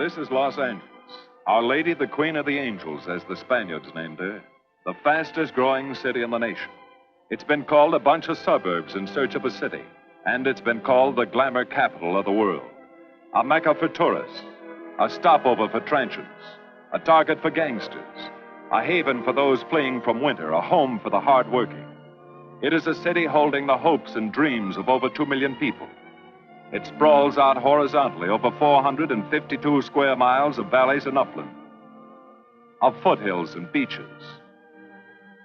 This is Los Angeles. Our Lady, the Queen of the Angels, as the Spaniards named her. The fastest growing city in the nation. It's been called a bunch of suburbs in search of a city. And it's been called the glamour capital of the world. A mecca for tourists. A stopover for transients. A target for gangsters. A haven for those fleeing from winter. A home for the hardworking. It is a city holding the hopes and dreams of over 2 million people. It sprawls out horizontally over 452 square miles of valleys and upland, of foothills and beaches.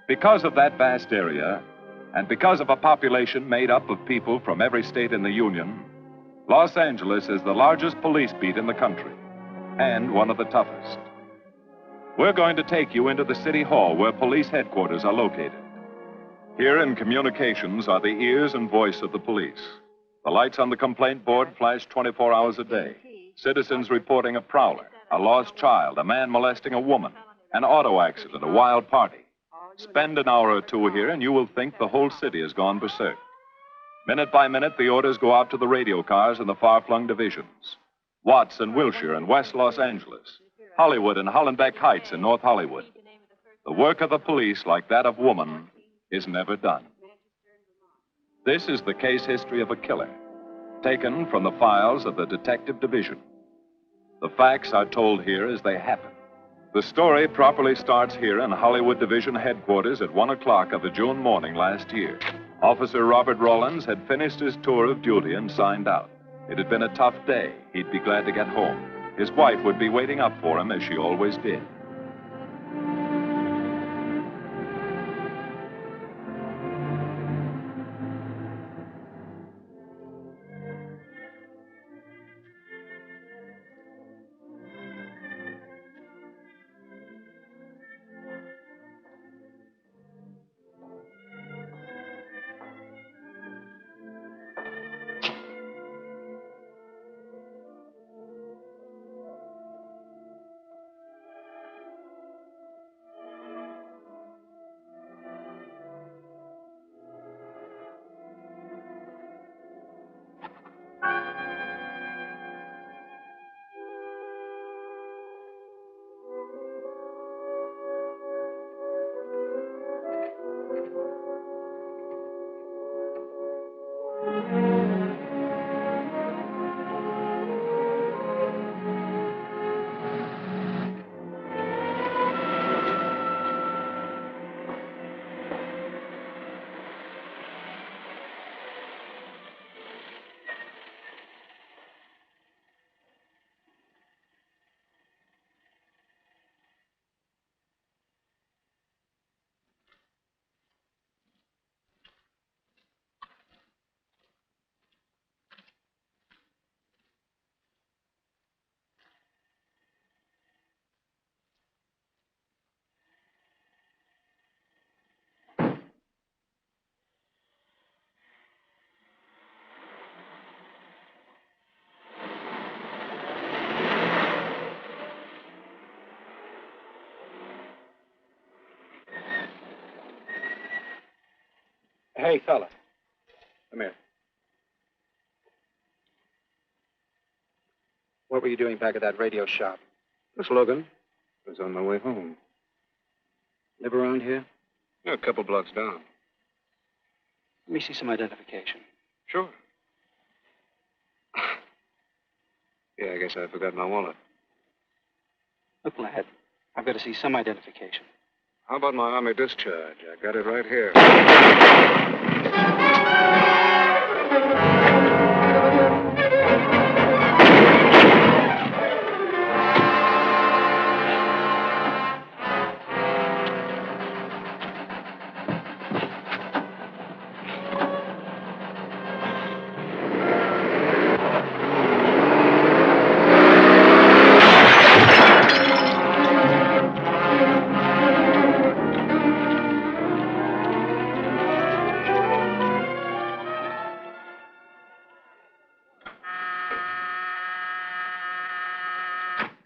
Because of that vast area, and because of a population made up of people from every state in the Union, Los Angeles is the largest police beat in the country, and one of the toughest. We're going to take you into the city hall where police headquarters are located. Here in communications are the ears and voice of the police. The lights on the complaint board flash 24 hours a day. Citizens reporting a prowler, a lost child, a man molesting a woman, an auto accident, a wild party. Spend an hour or two here and you will think the whole city has gone berserk. Minute by minute, the orders go out to the radio cars in the far-flung divisions. Watts and Wilshire in West Los Angeles. Hollywood and Hollenbeck Heights in North Hollywood. The work of the police, like that of woman, is never done. This is the case history of a killer, taken from the files of the Detective Division. The facts are told here as they happen. The story properly starts here in Hollywood Division headquarters at 1 o'clock of a June morning last year. Officer Robert Rollins had finished his tour of duty and signed out. It had been a tough day. He'd be glad to get home. His wife would be waiting up for him as she always did. Hey, fella. Come here. What were you doing back at that radio shop? Just looking. I was on my way home. Live around here? Yeah, a couple blocks down. Let me see some identification. Sure. Yeah, I guess I forgot my wallet. Look, lad, I've got to see some identification. How about my Army discharge? I got it right here.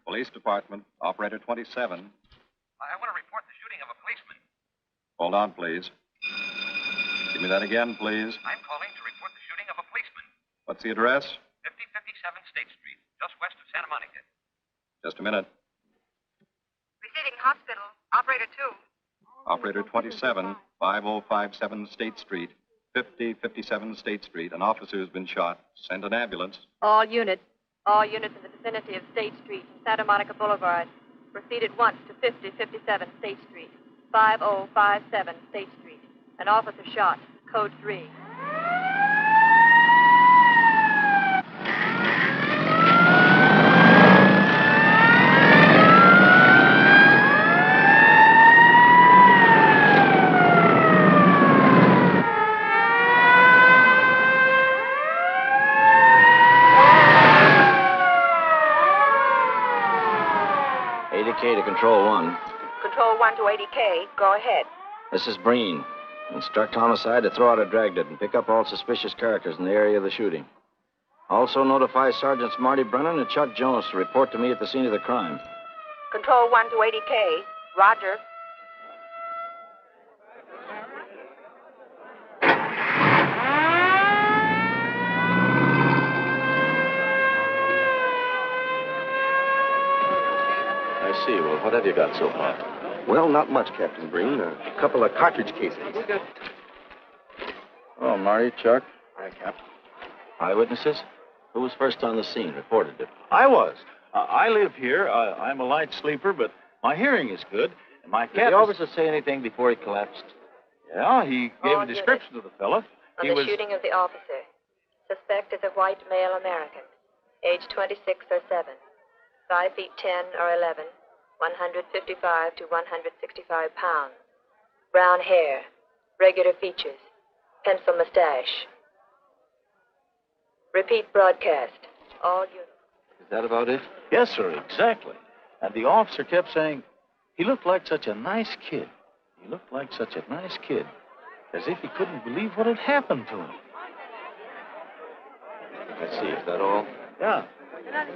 Police Department, Operator 27. I want to report the shooting of a policeman. Hold on, please. Give me that again, please. I'm calling to report the shooting of a policeman. What's the address? 5057 State Street, just west of Santa Monica. Just a minute. Receiving hospital. Operator 2. Operator 27, 5057 State Street, 5057 State Street. An officer has been shot. Send an ambulance. All units in the vicinity of State Street and Santa Monica Boulevard. Proceed at once to 5057 State Street, 5057 State Street. An officer shot. Code 3. To Control 1. Control 1 to 80K. Go ahead. This is Breen. Instruct Homicide to throw out a Dragnet and pick up all suspicious characters in the area of the shooting. Also notify Sergeants Marty Brennan and Chuck Jones to report to me at the scene of the crime. Control 1 to 80K. Roger. I see. Well, what have you got so far? Well, not much, Captain Breen. A couple of cartridge casings. Oh, Marty, Chuck. Hi, Cap. Eyewitnesses? Who was first on the scene? Reported it. I was. I live here. I'm a light sleeper, but my hearing is good. And my cat. Did the officer say anything before he collapsed? Yeah, he gave a description of the fella. On the shooting of the officer. Suspect is a white male American. Age 26 or 7. 5 feet 10 or 11. 155 to 165 pounds. Brown hair. Regular features. Pencil mustache. Repeat broadcast. All units. Is that about it? Yes, sir, exactly. And the officer kept saying, he looked like such a nice kid. He looked like such a nice kid. As if he couldn't believe what had happened to him. I see. Is that all? Yeah.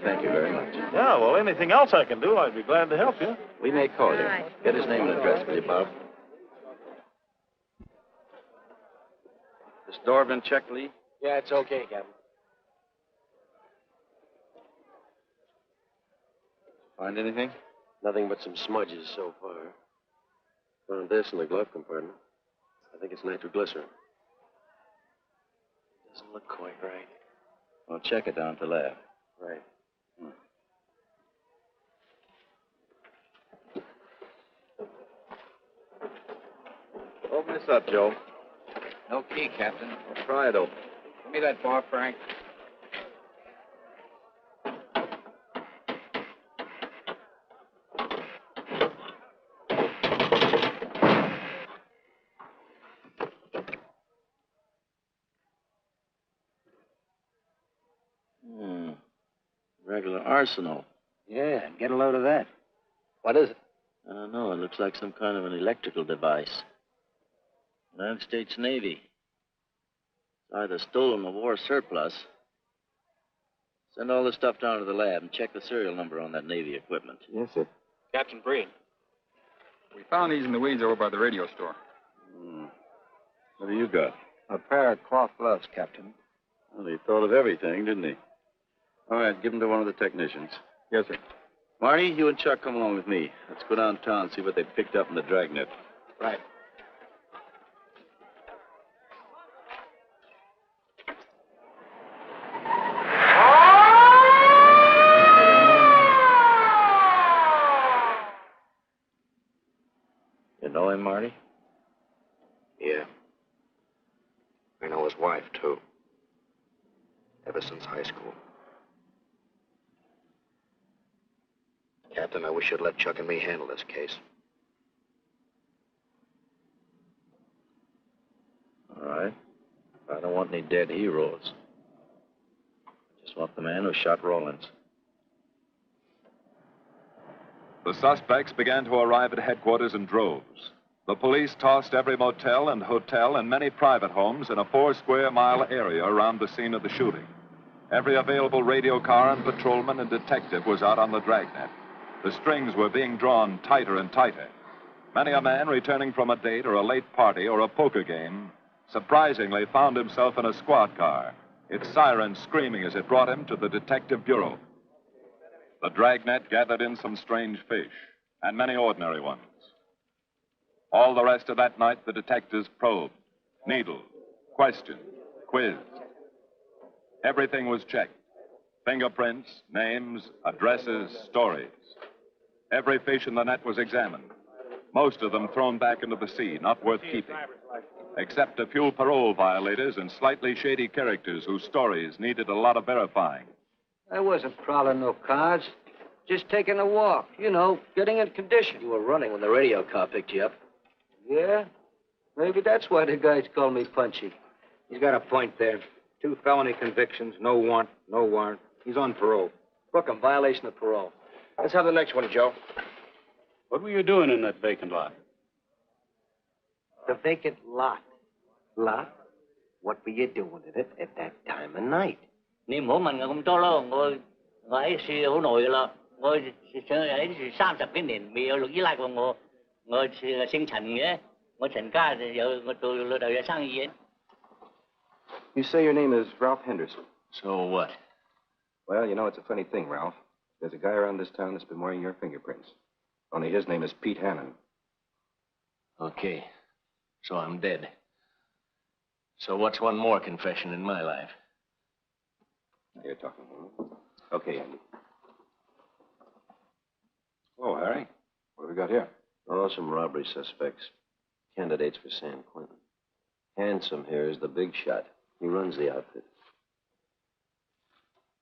Thank you very much. Yeah, well, anything else I can do, I'd be glad to help you. We may call you. Get his name and address, will you, Bob? This door been checked, Lee? Yeah, it's okay, Captain. Find anything? Nothing but some smudges so far. Found this in the glove compartment. I think it's nitroglycerin. Doesn't look quite right. Well, check it down at the lab. Right. Open this up, Joe. No key, Captain. Try it open. Give me that bar, Frank. Regular arsenal. Yeah, get a load of that. What is it? I don't know. It looks like some kind of an electrical device. United States Navy. It's either stolen or war surplus. Send all this stuff down to the lab and check the serial number on that Navy equipment. Yes, sir. Captain Breen. We found these in the weeds over by the radio store. What do you got? A pair of cloth gloves, Captain. Well, he thought of everything, didn't he? All right, give them to one of the technicians. Yes, sir. Marty, you and Chuck come along with me. Let's go downtown and see what they picked up in the Dragnet. Right. You know him, Marty? Yeah. I know his wife, too. Ever since high school. Captain, I wish you'd let Chuck and me handle this case. All right. I don't want any dead heroes. I just want the man who shot Rollins. The suspects began to arrive at headquarters in droves. The police tossed every motel and hotel and many private homes in a 4-square-mile area around the scene of the shooting. Every available radio car and patrolman and detective was out on the Dragnet. The strings were being drawn tighter and tighter. Many a man returning from a date or a late party or a poker game surprisingly found himself in a squad car, its siren screaming as it brought him to the detective bureau. The Dragnet gathered in some strange fish, and many ordinary ones. All the rest of that night, the detectives probed, needled, questioned, quizzed. Everything was checked. Fingerprints, names, addresses, stories. Every fish in the net was examined. Most of them thrown back into the sea, not worth keeping. Except a few parole violators and slightly shady characters whose stories needed a lot of verifying. I wasn't prowling no cars. Just taking a walk, you know, getting in condition. You were running when the radio car picked you up. Yeah? Maybe that's why the guys call me Punchy. He's got a point there. 2 felony convictions, no warrant, no warrant. He's on parole. Book him, violation of parole. Let's have the next one, Joe. What were you doing in that vacant lot? The vacant lot. Lot? What were you doing in it at that time of night? 你唔好問我咁多咯，我喺樹好耐噶啦，我上喺樹30幾年，未有律醫拉過我。我姓陳嘅，我陳家我做老豆有生意嘅。You say your name is Ralph Henderson. So what? Well, you know, it's a funny thing, Ralph. There's a guy around this town that's been wearing your fingerprints. Only his name is Pete Hannon. Okay. So I'm dead. So what's one more confession in my life? Now you're talking. Okay, Andy. Oh, Harry. What have we got here? Oh, some robbery suspects. Candidates for San Quentin. Handsome here is the big shot. He runs the outfit.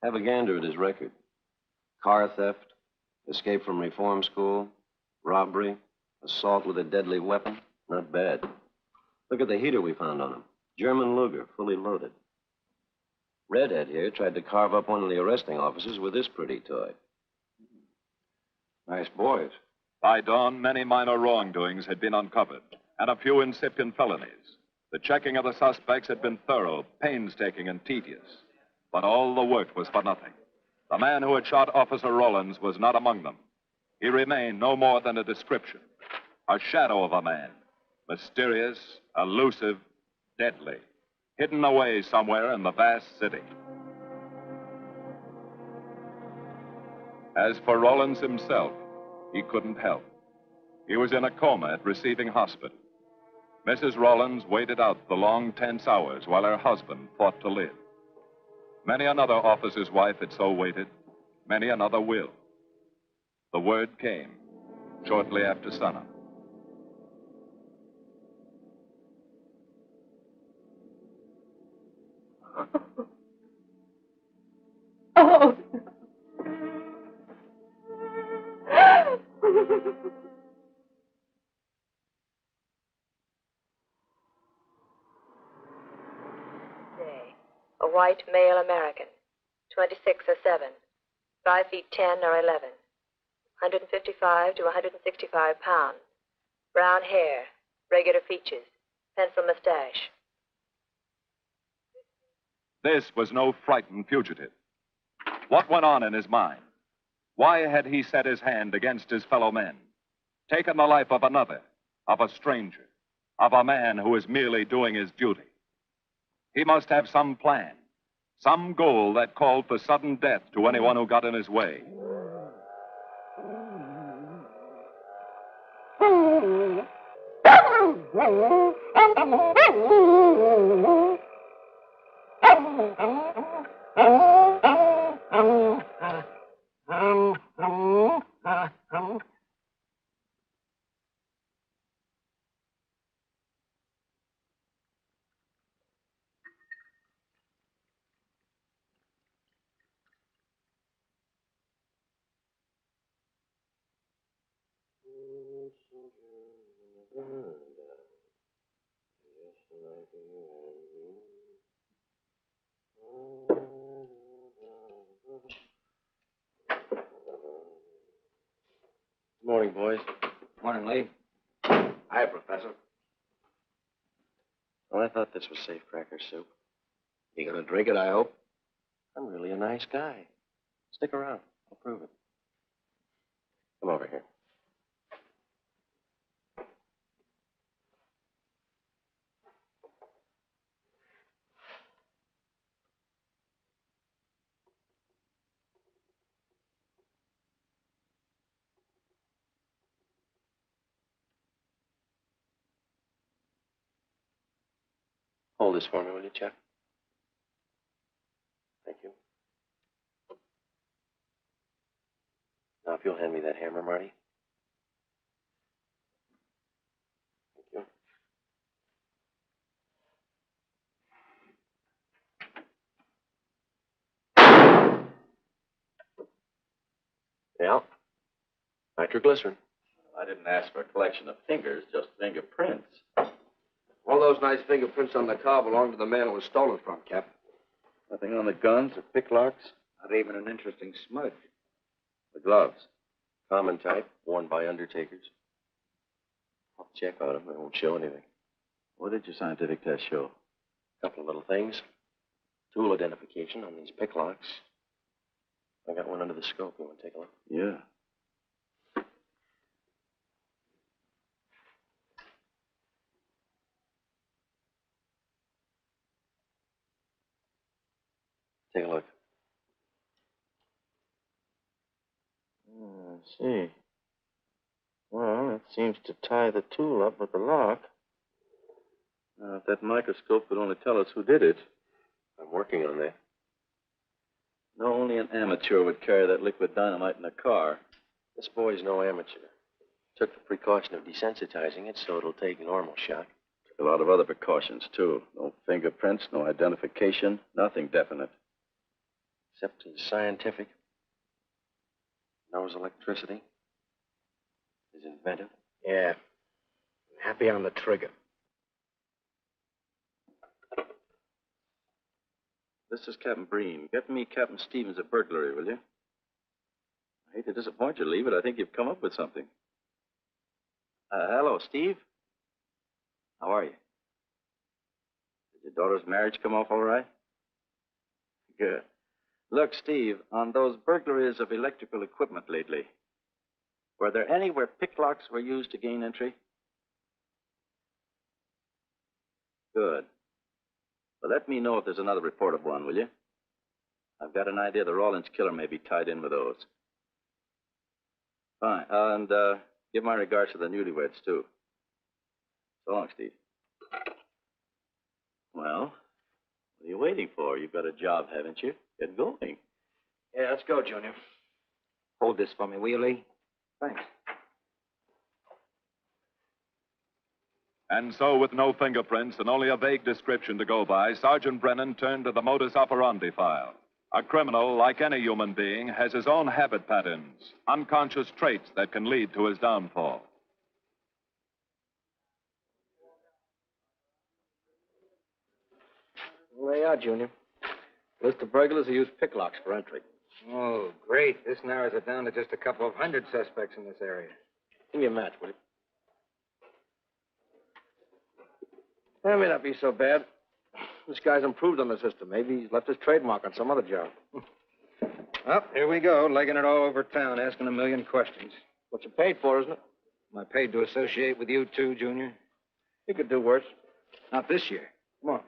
Have a gander at his record. Car theft, escape from reform school, robbery, assault with a deadly weapon. Not bad. Look at the heater we found on him. German Luger, fully loaded. Redhead here tried to carve up one of the arresting officers with this pretty toy. Nice boys. By dawn, many minor wrongdoings had been uncovered, and a few incipient felonies. The checking of the suspects had been thorough, painstaking, and tedious. But all the work was for nothing. The man who had shot Officer Rollins was not among them. He remained no more than a description, a shadow of a man, mysterious, elusive, deadly, hidden away somewhere in the vast city. As for Rollins himself, he couldn't help. He was in a coma at receiving hospital. Mrs. Rollins waited out the long, tense hours while her husband fought to live. Many another officer's wife had so waited. Many another will. The word came shortly after sunup. Oh. A white male American, 26 or 7, 5 feet 10 or 11, 155 to 165 pounds, brown hair, regular features, pencil mustache. This was no frightened fugitive. What went on in his mind? Why had he set his hand against his fellow men, taken the life of another, of a stranger, of a man who was merely doing his duty? He must have some plan, some goal that called for sudden death to anyone who got in his way. Morning, boys. Morning, Lee. Hi, Professor. Well, I thought this was safe cracker soup. You gonna drink it, I hope? I'm really a nice guy. Stick around. I'll prove it. Come over here. Hold this for me, will you, Chuck? Thank you. Now, if you'll hand me that hammer, Marty. Thank you. Yeah. Nitroglycerin. I didn't ask for a collection of fingers, just fingerprints. All those nice fingerprints on the car belong to the man it was stolen from, Cap. Nothing on the guns or picklocks? Not even an interesting smudge. The gloves? Common type, worn by undertakers. I'll check on them. They won't show anything. What did your scientific test show? A couple of little things. Tool identification on these picklocks. I got one under the scope. You want to take a look? Yeah. Take a look. I see. Well, it seems to tie the tool up with the lock. Now, if that microscope could only tell us who did it. I'm working on that. No, only an amateur would carry that liquid dynamite in a car. This boy's no amateur. Took the precaution of desensitizing it so it'll take normal shock. Took a lot of other precautions, too. No fingerprints, no identification, nothing definite. Except he's scientific. Knows electricity. Is inventive. Yeah. Happy on the trigger. This is Captain Breen. Get me Captain Stevens a burglary, will you? I hate to disappoint you, Lee, but I think you've come up with something. Hello, Steve. How are you? Did your daughter's marriage come off all right? Good. Look, Steve, on those burglaries of electrical equipment lately, were there any where picklocks were used to gain entry? Good. Well, let me know if there's another report of one, will you? I've got an idea the Rawlins killer may be tied in with those. Fine. And give my regards to the newlyweds, too. So long, Steve. Well, what are you waiting for? You've got a job, haven't you? Get going. Yeah, let's go, Junior. Hold this for me, will you, Lee? Thanks. And so, with no fingerprints and only a vague description to go by, Sergeant Brennan turned to the modus operandi file. A criminal, like any human being, has his own habit patterns, unconscious traits that can lead to his downfall. Well, they are, Junior. List of burglars who use picklocks for entry. Oh, great. This narrows it down to just a couple of hundred suspects in this area. Give me a match, will you? That may not be so bad. This guy's improved on the system. Maybe he's left his trademark on some other job. Well, here we go, legging it all over town, asking a million questions. What you paid for, isn't it? Am I paid to associate with you, too, Junior? You could do worse. Not this year. Come on.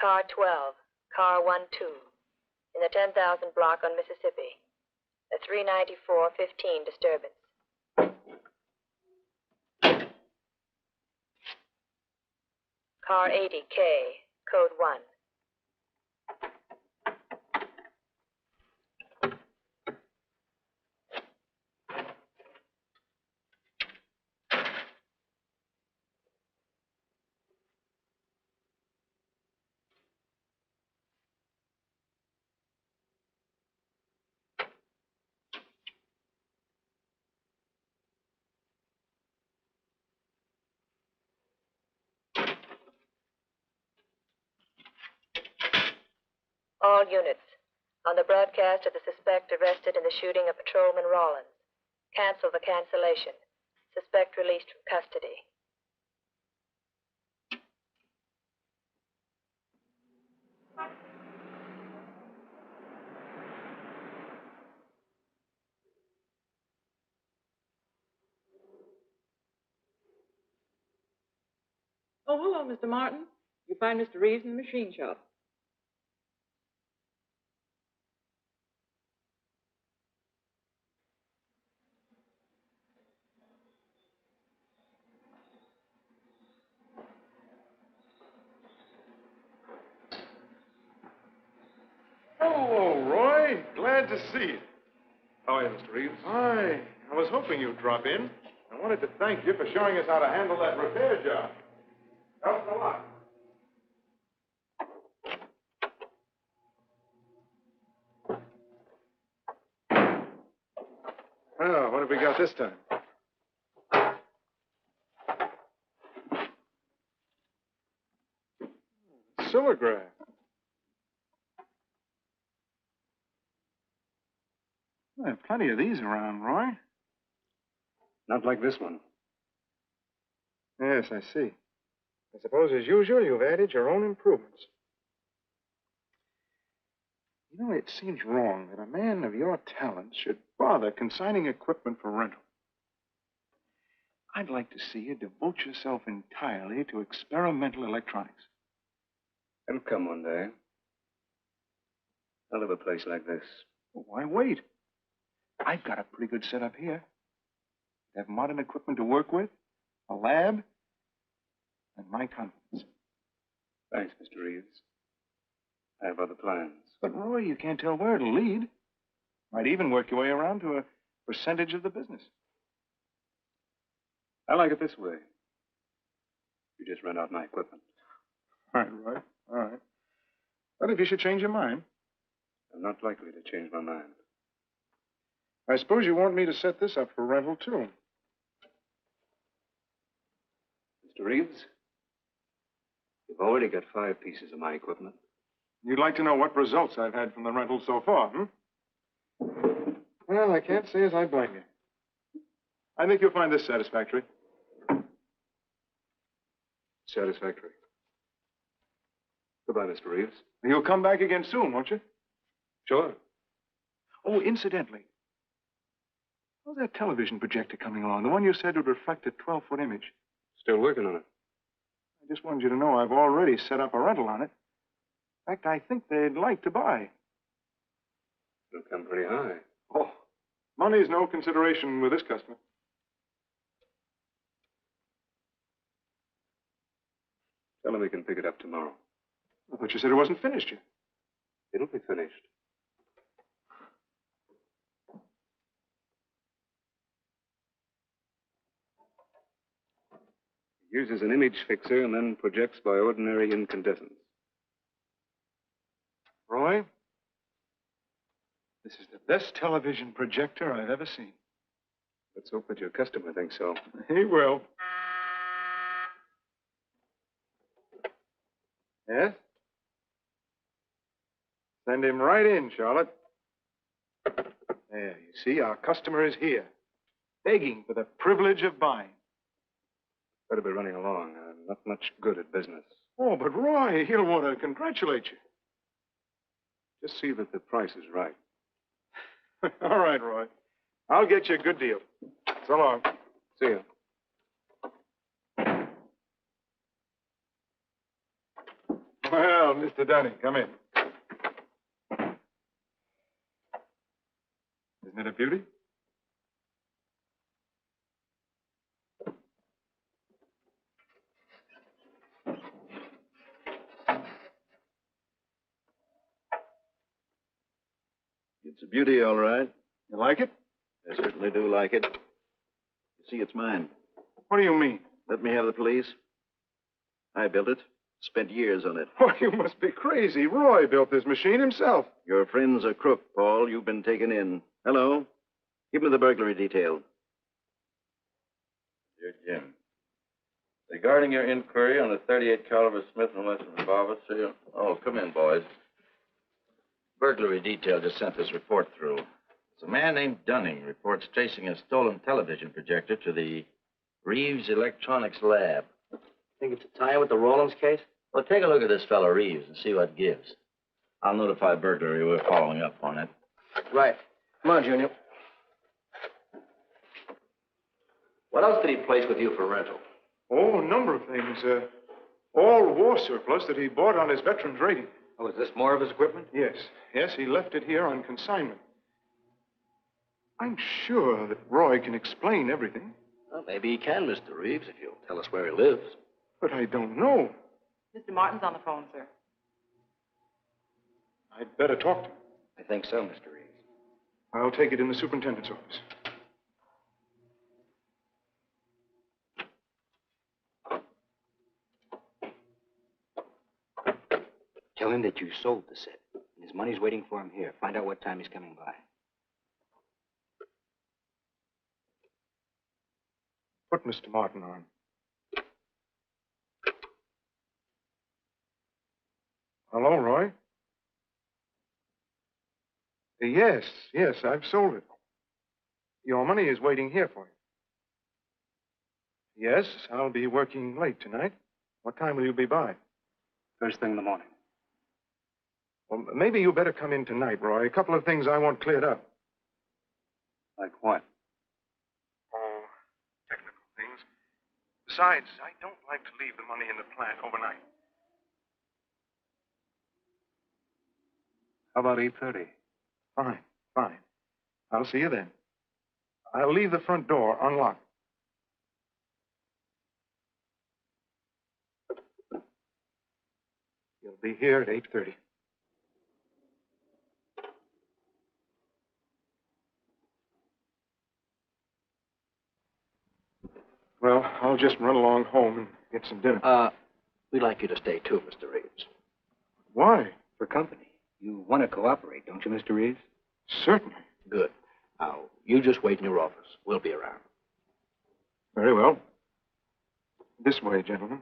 Car 12, car 12, in the 10,000 block on Mississippi. A 394-15 disturbance. Car 80K, code 1. All units, on the broadcast of the suspect arrested in the shooting of Patrolman Rawlins. Cancel the cancellation. Suspect released from custody. Oh, hello, Mr. Martin. You find Mr. Reeves in the machine shop. Oh, Roy. Glad to see you. How are you, Mr. Reeves? Hi. I was hoping you'd drop in. I wanted to thank you for showing us how to handle that repair job. Helped a lot. Oh, what have we got this time? Silograph. Well, there are plenty of these around, Roy. Not like this one. Yes, I see. I suppose, as usual, you've added your own improvements. You know, it seems wrong that a man of your talents should bother consigning equipment for rental. I'd like to see you devote yourself entirely to experimental electronics. It'll come one day. I'll have a place like this. Well, why wait? I've got a pretty good setup here. I have modern equipment to work with, a lab, and my confidence. Thanks, Mr. Reeves. I have other plans. But, Roy, you can't tell where it'll lead. Might even work your way around to a percentage of the business. I like it this way. You just rent out my equipment. All right, Roy. All right. But if you should change your mind. I'm not likely to change my mind. I suppose you want me to set this up for rental, too. Mr. Reeves, you've already got 5 pieces of my equipment. You'd like to know what results I've had from the rental so far, Well, I can't say as I blame you. I think you'll find this satisfactory. Satisfactory. Goodbye, Mr. Reeves. You'll come back again soon, won't you? Sure. Oh, incidentally, how's that television projector coming along? The one you said would reflect a 12-foot image. Still working on it. I just wanted you to know I've already set up a rental on it. In fact, I think they'd like to buy. It'll come pretty high. Oh, money's no consideration with this customer. Tell him he can pick it up tomorrow. I thought you said it wasn't finished yet. It'll be finished. It uses an image fixer and then projects by ordinary incandescence. Roy, this is the best television projector I've ever seen. Let's hope that your customer thinks so. He will. Yes? Send him right in, Charlotte. There, you see, our customer is here, begging for the privilege of buying. Better be running along. I'm not much good at business. Oh, but Roy, he'll want to congratulate you. Just see that the price is right. All right, Roy. I'll get you a good deal. So long. See you. Well, Mr. Dunning, come in. Isn't it a beauty? It's a beauty, all right. You like it? I certainly do like it. You see, it's mine. What do you mean? Let me have the police. I built it. Spent years on it. Oh, you must be crazy. Roy built this machine himself. Your friend's a crook, Paul. You've been taken in. Hello? Give me the burglary detail. Dear Jim, regarding your inquiry on the .38 caliber Smith & Wesson revolver, sir. Oh, come in, boys. Burglary detail just sent this report through. It's a man named Dunning reports tracing a stolen television projector to the Reeves Electronics Lab. Think it's a tie with the Rollins case? Well, take a look at this fellow Reeves and see what gives. I'll notify burglary. We're following up on it. Right. Come on, Junior. What else did he place with you for rental? Oh, a number of things. All war surplus that he bought on his veterans rating. Oh, is this more of his equipment? Yes. Yes, he left it here on consignment. I'm sure that Roy can explain everything. Well, maybe he can, Mr. Reeves, if you'll tell us where he lives. But I don't know. Mr. Martin's on the phone, sir. I'd better talk to him. I think so, Mr. Reeves. I'll take it in the superintendent's office. Tell him that you sold the set. And his money's waiting for him here. Find out what time he's coming by. Put Mr. Martin on. Hello, Roy? Yes, I've sold it. Your money is waiting here for you. Yes, I'll be working late tonight. What time will you be by? First thing in the morning. Well, maybe you better come in tonight, Roy. A couple of things I want cleared up. Like what? Oh, technical things. Besides, I don't like to leave the money in the plant overnight. How about 8:30? Fine. I'll see you then. I'll leave the front door unlocked. You'll be here at 8:30. Well, I'll just run along home and get some dinner. We'd like you to stay too, Mr. Reeves. Why? For company. You want to cooperate, don't you, Mr. Reeves? Certainly. Good. Now, you just wait in your office. We'll be around. Very well. This way, gentlemen.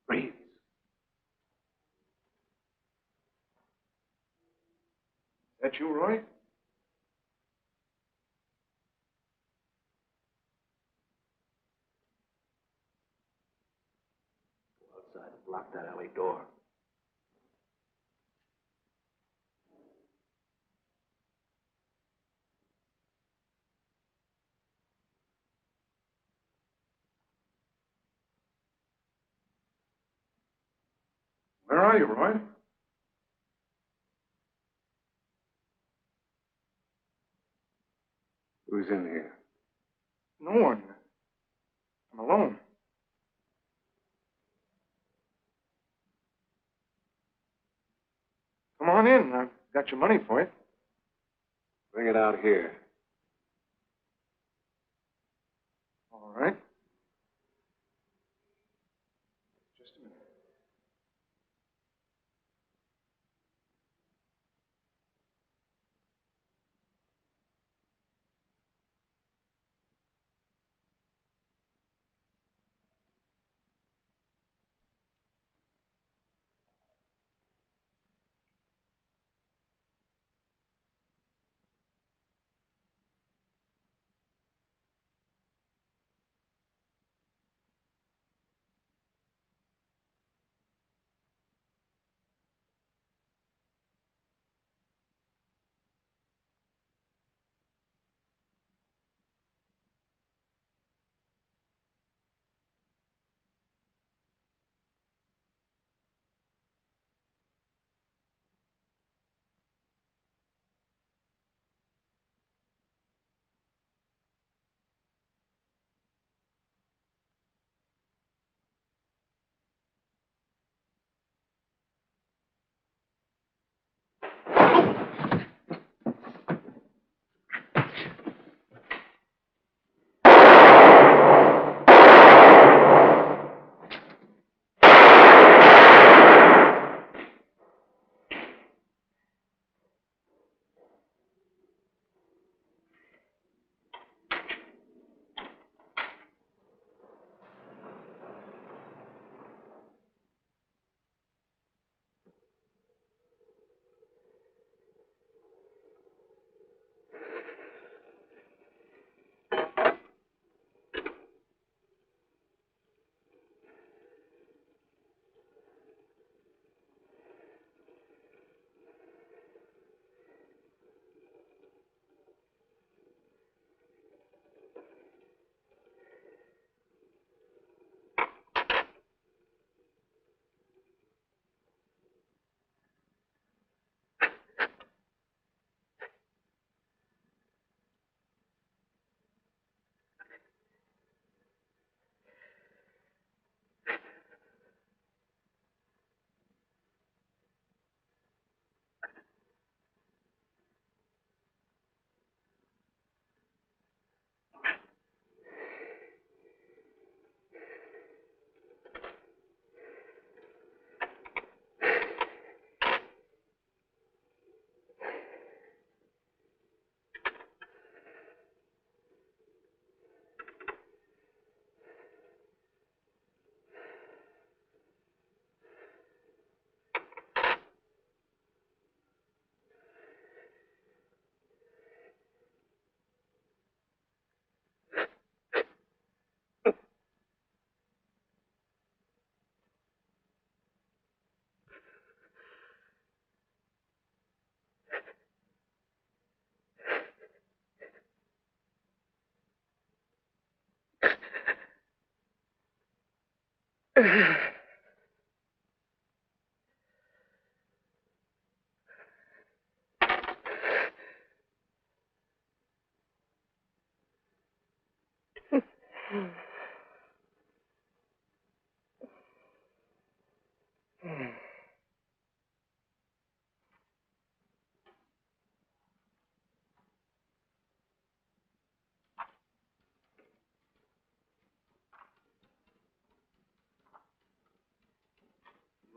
Reeves. That you, Roy? Go outside and block that alley door. Where are you, Roy? Who's in here? No one. I'm alone. Come on in. I've got your money for you. Bring it out here. All right. Just a minute.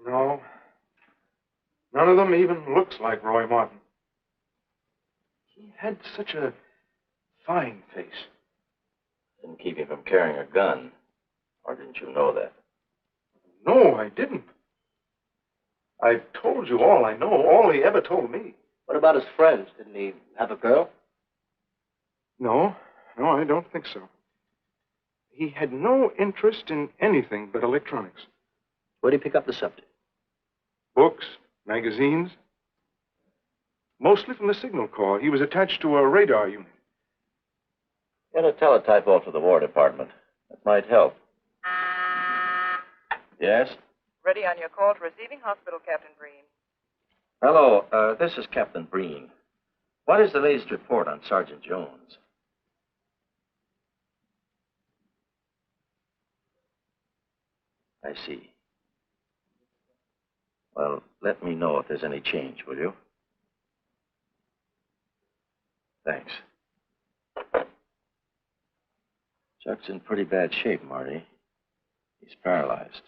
No. None of them even looks like Roy Martin. He had such a fine face. Didn't keep you from carrying a gun. Or didn't you know that? No, I didn't. I told you all I know, all he ever told me. What about his friends? Didn't he have a girl? No, I don't think so. He had no interest in anything but electronics. Where'd he pick up the subject? Books, magazines. Mostly from the Signal Corps. He was attached to a radar unit. Get a teletype off to the War Department. That might help. Yes? Ready on your call to receiving hospital, Captain Breen. Hello, this is Captain Breen. What is the latest report on Sergeant Jones? I see. Well, let me know if there's any change, will you? Thanks. Chuck's in pretty bad shape, Marty. He's paralyzed.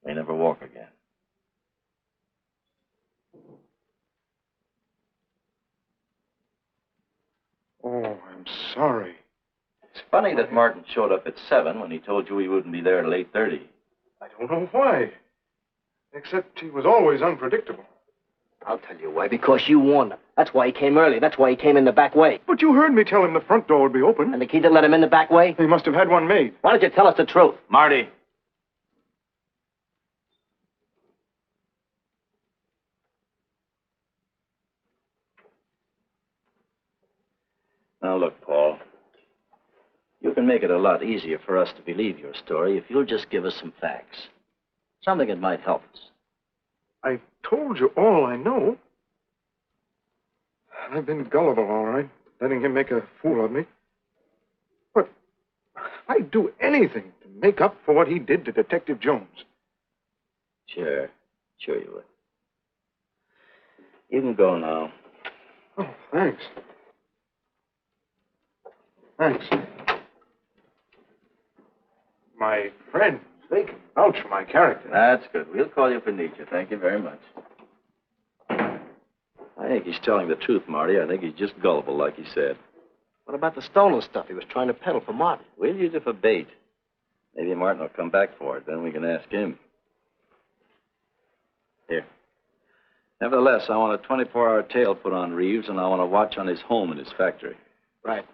May never walk again. Oh, I'm sorry. It's funny that Martin showed up at 7 when he told you he wouldn't be there till 8:30. I don't know why. Except he was always unpredictable. I'll tell you why. Because you warned him. That's why he came early. That's why he came in the back way. But you heard me tell him the front door would be open. And the key didn't let him in the back way? He must have had one made. Why don't you tell us the truth? Marty. Now, look, Paul. You can make it a lot easier for us to believe your story if you'll just give us some facts. Something that might help us. I told you all I know. I've been gullible, all right, letting him make a fool of me. But I'd do anything to make up for what he did to Detective Jones. Sure you would. You can go now. Oh, thanks. Thanks. My friends, they can vouch for my character. That's good. We'll call you if we need you. Thank you very much. I think he's telling the truth, Marty. I think he's just gullible, like he said. What about the stolen stuff he was trying to peddle for Martin? We'll use it for bait. Maybe Martin will come back for it. Then we can ask him. Here. Nevertheless, I want a 24-hour tail put on Reeves, and I want a watch on his home and his factory. Right.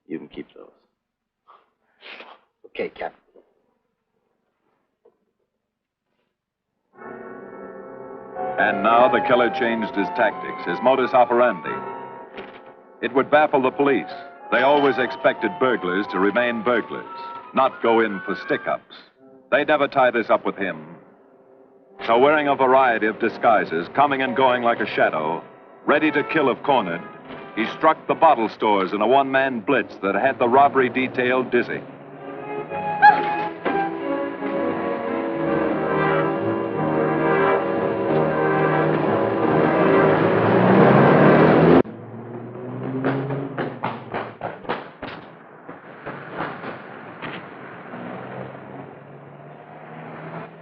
You can keep those. Okay, Captain. And now the killer changed his tactics, his modus operandi. It would baffle the police. They always expected burglars to remain burglars, not go in for stick-ups. They'd never tie this up with him. So wearing a variety of disguises, coming and going like a shadow, ready to kill if cornered, he struck the bottle stores in a one-man blitz that had the robbery detail dizzy.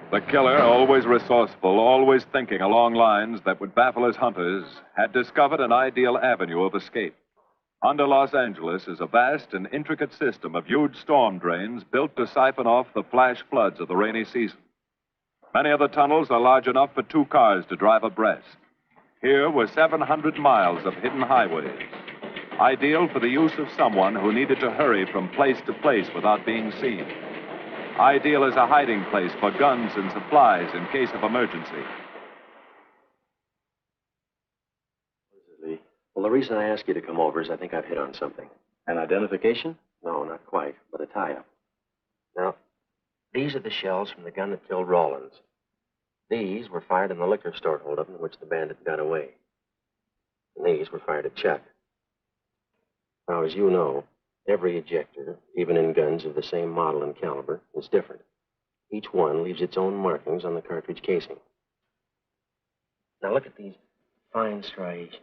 The killer, always resourceful, always thinking along lines that would baffle his hunters, had discovered an ideal avenue of escape. Under Los Angeles is a vast and intricate system of huge storm drains built to siphon off the flash floods of the rainy season. Many of the tunnels are large enough for 2 cars to drive abreast. Here were 700 miles of hidden highways, ideal for the use of someone who needed to hurry from place to place without being seen. Ideal as a hiding place for guns and supplies in case of emergency. Well, the reason I asked you to come over is I think I've hit on something. An identification? No, not quite, but a tie-up. Now, These are the shells from the gun that killed Rawlins. These were fired in the liquor store holdup in which the bandit got away. And these were fired at Chuck. Now, as you know, every ejector, even in guns of the same model and caliber, is different. Each one leaves its own markings on the cartridge casing. Now, look at these fine striations.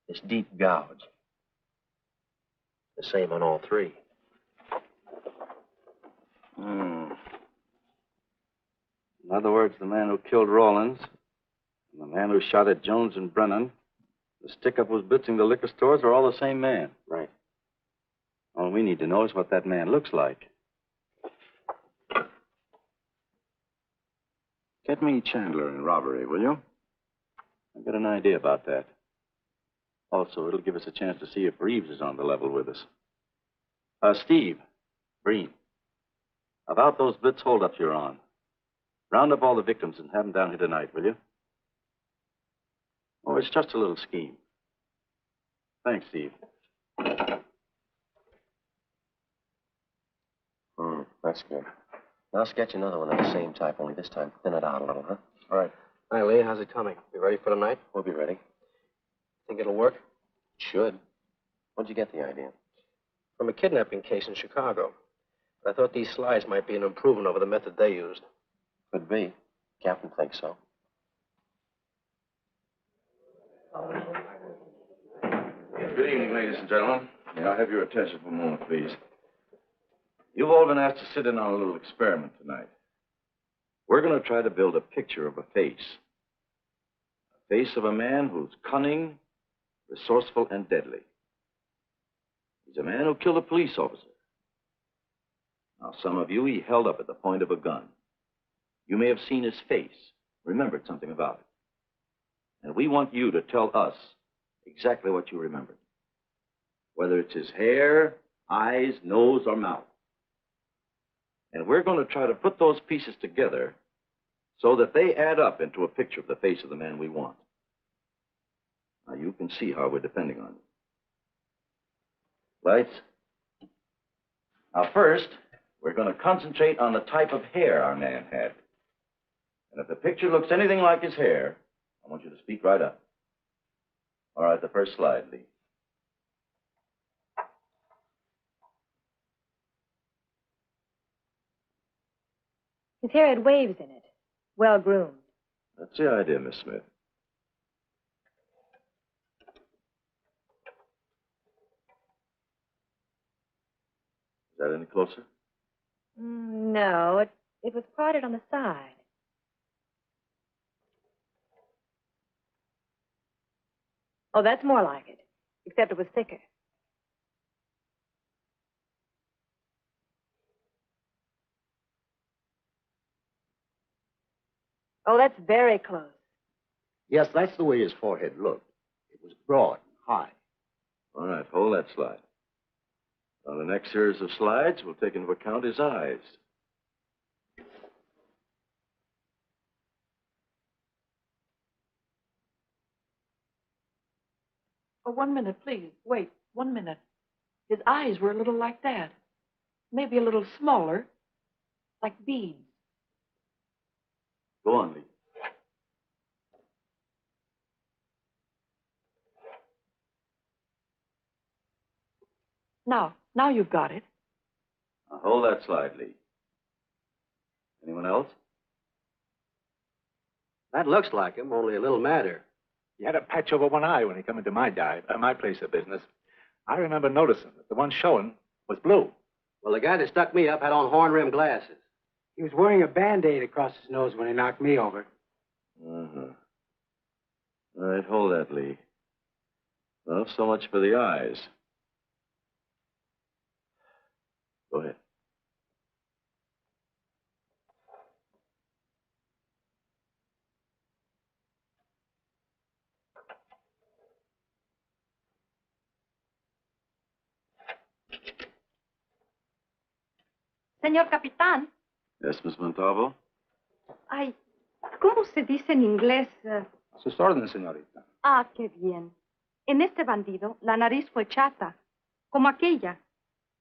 This deep gouge. The same on all three. In other words, the man who killed Rawlins and the man who shot at Jones and Brennan, the stick-up who's blitzing the liquor stores are all the same man. Right. All we need to know is what that man looks like. Get me Chandler in robbery, will you? I've got an idea about that. Also, it'll give us a chance to see if Reeves is on the level with us. Steve, Breen, about those blitz holdups you're on. Round up all the victims and have them down here tonight, will you? Oh, it's just a little scheme. Thanks, Steve. That's good. Now sketch another one of the same type, only this time thin it out a little, huh? All right. Hi, Lee. How's it coming? You ready for tonight? We'll be ready. Think it'll work? It should. Where'd you get the idea? From a kidnapping case in Chicago. I thought these slides might be an improvement over the method they used. Could be. Captain thinks so. Good evening, ladies and gentlemen. May I have your attention for a moment, please? You've all been asked to sit in on a little experiment tonight. We're going to try to build a picture of a face. A face of a man who's cunning, resourceful, and deadly. He's a man who killed a police officer. Now, some of you he held up at the point of a gun. You may have seen his face, remembered something about it. And we want you to tell us exactly what you remembered. Whether it's his hair, eyes, nose, or mouth. And we're going to try to put those pieces together so that they add up into a picture of the face of the man we want. Now, you can see how we're depending on you. Lights. Now, first, we're going to concentrate on the type of hair our man had. And if the picture looks anything like his hair, I want you to speak right up. All right, the first slide, Lee. His hair had waves in it, well groomed. That's the idea, Miss Smith. Is that any closer? No, it was parted on the side. Oh, that's more like it, except it was thicker. Oh, that's very close. Yes, that's the way his forehead looked. It was broad and high. All right, hold that slide. On the next series of slides, we'll take into account his eyes. Oh, 1 minute, please. Wait, 1 minute. His eyes were a little like that. Maybe a little smaller, like beads. Go on, Lee. Now you've got it. Now hold that slide, Lee. Anyone else? That looks like him, only a little madder. He had a patch over one eye when he come into my place of business. I remember noticing that the one showing was blue. Well, the guy that stuck me up had on horn-rimmed glasses. He was wearing a Band-Aid across his nose when he knocked me over. Uh-huh. All right, hold that, Lee. Well, so much for the eyes. Go ahead. Señor Capitán. Yes, Miss Montalvo? Ay, ¿cómo se dice en inglés? A sus órdenes, señorita. Ah, qué bien. En este bandido, la nariz fue chata, como aquella,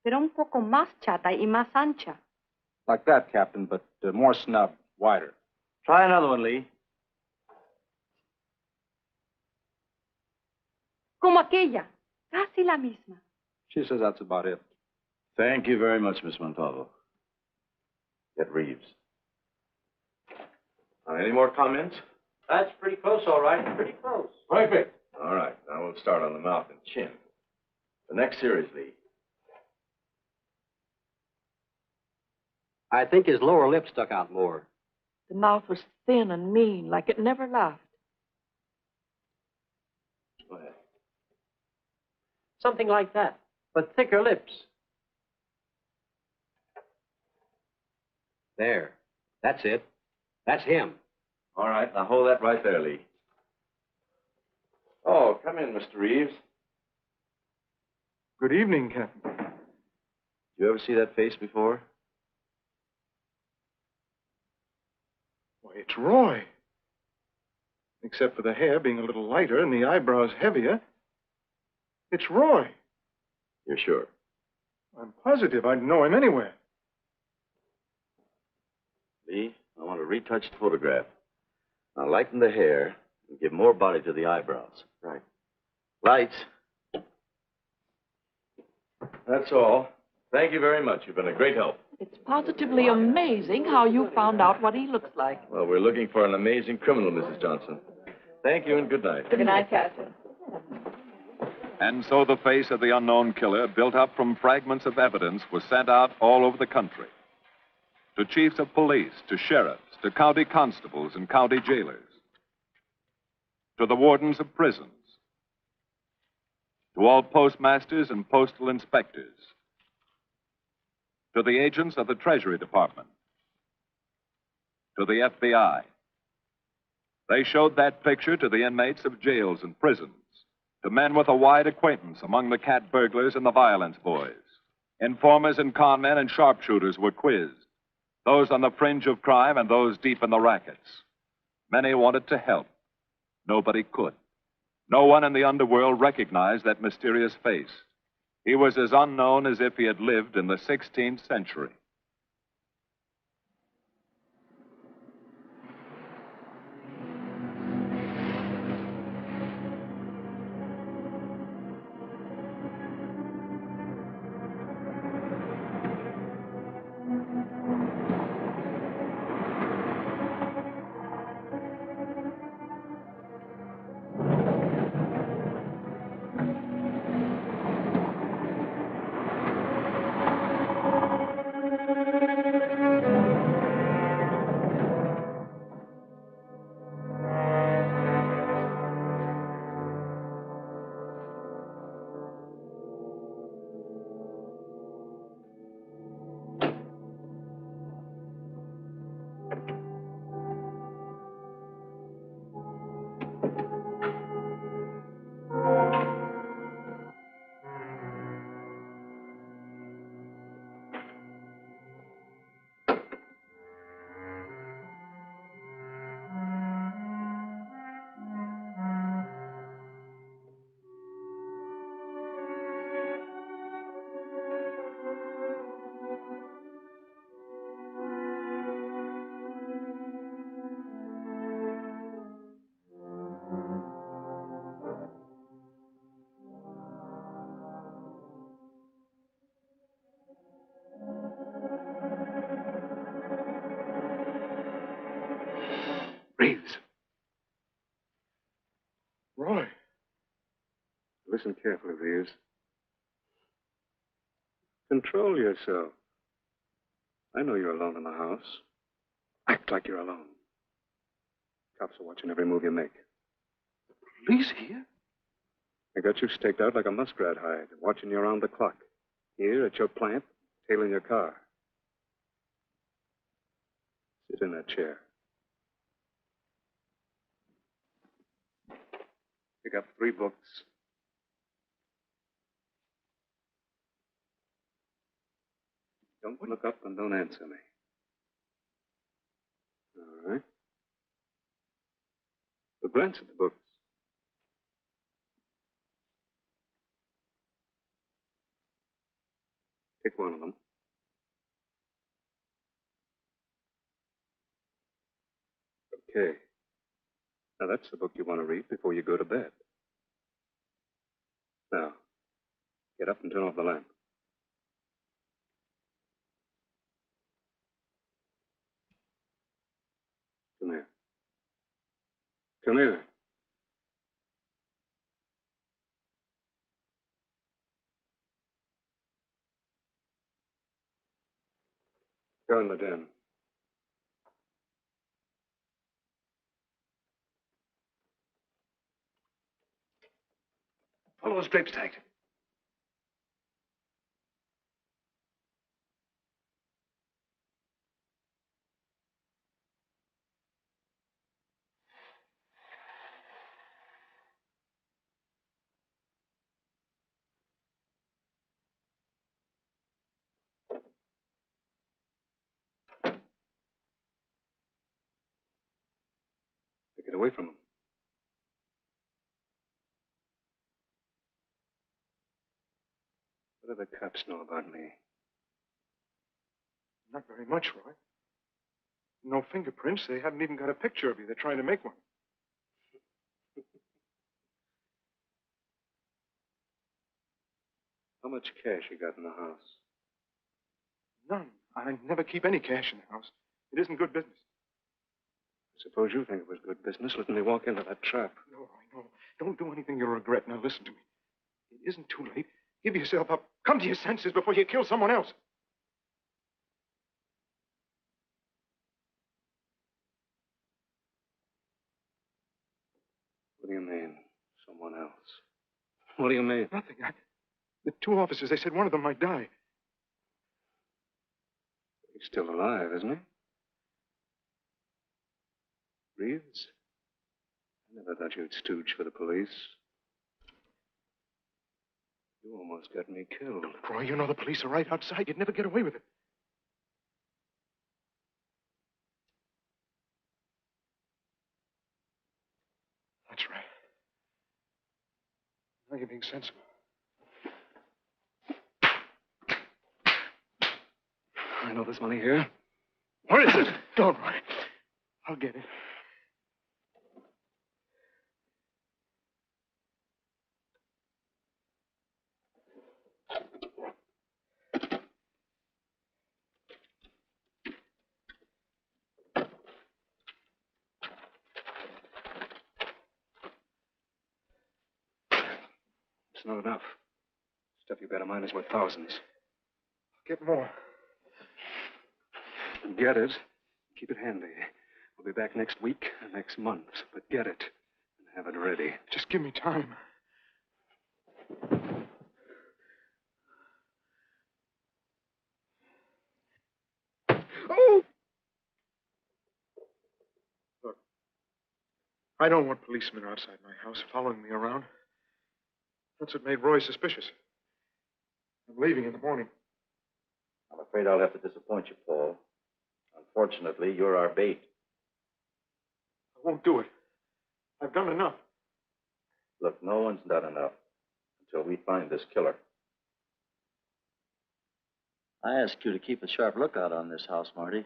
pero un poco más chata y más ancha. Like that, Captain, but more snub, wider. Try another one, Lee. Como aquella. Casi la misma. She says that's about it. Thank you very much, Miss Montalvo. Get Reeves. Any more comments? That's pretty close, all right. Pretty close. Perfect. All right, now we'll start on the mouth and chin. The next series, Lee. I think his lower lip stuck out more. The mouth was thin and mean, like it never laughed. Go ahead. Something like that, but thicker lips. There. That's it. That's him. All right, now hold that right there, Lee. Oh, come in, Mr. Reeves. Good evening, Captain. You ever see that face before? Why, it's Roy. Except for the hair being a little lighter and the eyebrows heavier. It's Roy. You're sure? I'm positive I'd know him anywhere. Lee, I want a retouched photograph. Now lighten the hair and give more body to the eyebrows. Right. Lights. That's all. Thank you very much. You've been a great help. It's positively amazing how you found out what he looks like. Well, we're looking for an amazing criminal, Mrs. Johnson. Thank you and good night. Good night, Captain. And so the face of the unknown killer, built up from fragments of evidence, was sent out all over the country. To chiefs of police, to sheriffs, to county constables and county jailers, to the wardens of prisons, to all postmasters and postal inspectors, to the agents of the Treasury Department, to the FBI. They showed that picture to the inmates of jails and prisons, to men with a wide acquaintance among the cat burglars and the violence boys. Informers and con men and sharpshooters were quizzed, those on the fringe of crime and those deep in the rackets. Many wanted to help. Nobody could. No one in the underworld recognized that mysterious face. He was as unknown as if he had lived in the 16th century. Reeves. Roy. Listen carefully, Reeves. Control yourself. I know you're alone in the house. Act like you're alone. Cops are watching every move you make. The police here? They got you staked out like a muskrat hide, watching you around the clock. Here at your plant, tailing your car. Sit in that chair. Pick up 3 books. Don't look up and don't answer me. All right. But glance at the books. Pick one of them. Okay. Now, that's the book you want to read before you go to bed. Now, get up and turn off the lamp. Come here. Come here. Go in the den. Follow those drapes tight. Get away from them. What do the cops know about me? Not very much, Roy. No fingerprints. They haven't even got a picture of you. They're trying to make one. How much cash you got in the house? None. I never keep any cash in the house. It isn't good business. Suppose you think it was good business letting me walk into that trap. No, I know. Don't do anything you'll regret. Now, listen to me. It isn't too late. Give yourself up. Come to your senses before you kill someone else. What do you mean, someone else? What do you mean? Nothing. The two officers, they said one of them might die. He's still alive, isn't he? Reeves? I never thought you'd stooge for the police. You almost got me killed. Roy, you know the police are right outside. You'd never get away with it. That's right. Now you're being sensible. I know there's money here. Where is it? Don't, Roy. I'll get it. It's not enough. Stuff you better mind is worth thousands. I'll get more. Get it. Keep it handy. We'll be back next week and next month. But get it and have it ready. Just give me time. Oh! Look, I don't want policemen outside my house following me around. That's what made Roy suspicious. I'm leaving in the morning. I'm afraid I'll have to disappoint you, Paul. Unfortunately, you're our bait. I won't do it. I've done enough. Look, no one's done enough until we find this killer. I asked you to keep a sharp lookout on this house, Marty.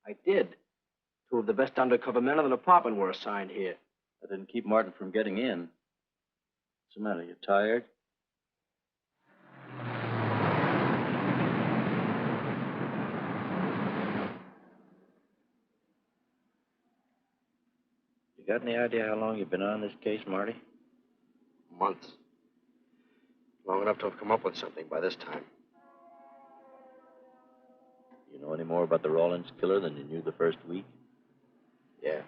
I did. Two of the best undercover men of the department were assigned here. That didn't keep Martin from getting in. What's the matter? You tired? You got any idea how long you've been on this case, Marty? Months. Long enough to have come up with something by this time. You know any more about the Rawlins killer than you knew the first week? Yeah.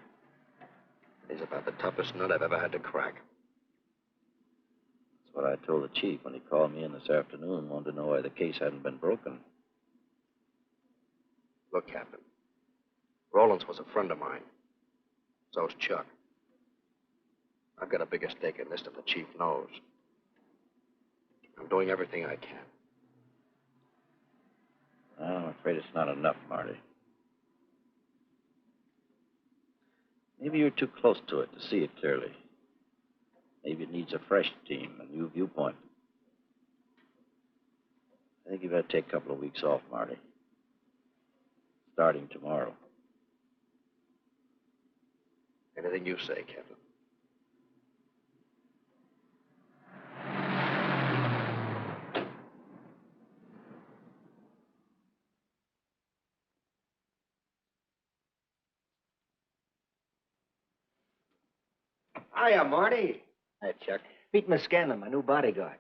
He's about the toughest nut I've ever had to crack. That's what I told the chief when he called me in this afternoon, wanted to know why the case hadn't been broken. Look, Captain. Rawlins was a friend of mine. So's Chuck. I've got a bigger stake in this than the chief knows. I'm doing everything I can. Well, I'm afraid it's not enough, Marty. Maybe you're too close to it to see it clearly. Maybe it needs a fresh team, a new viewpoint. I think you better take a couple of weeks off, Marty. Starting tomorrow. Anything you say, Captain. Hiya, Marty. Hi, Chuck. Meet Miss Scanlon, my new bodyguard.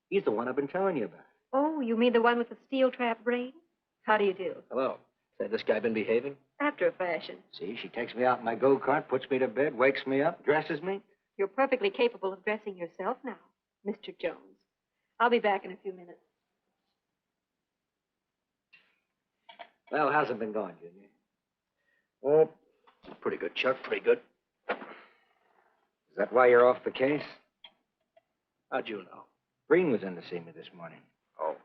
He's the one I've been telling you about. Oh, you mean the one with the steel trap brain? How do you do? Hello. Say, this guy been behaving? After a fashion. See, she takes me out in my go-kart, puts me to bed, wakes me up, dresses me. You're perfectly capable of dressing yourself now, Mr. Jones. I'll be back in a few minutes. Well, how's it been going, Junior? Oh, pretty good, Chuck, pretty good. Is that why you're off the case? How'd you know? Breen was in to see me this morning. Oh.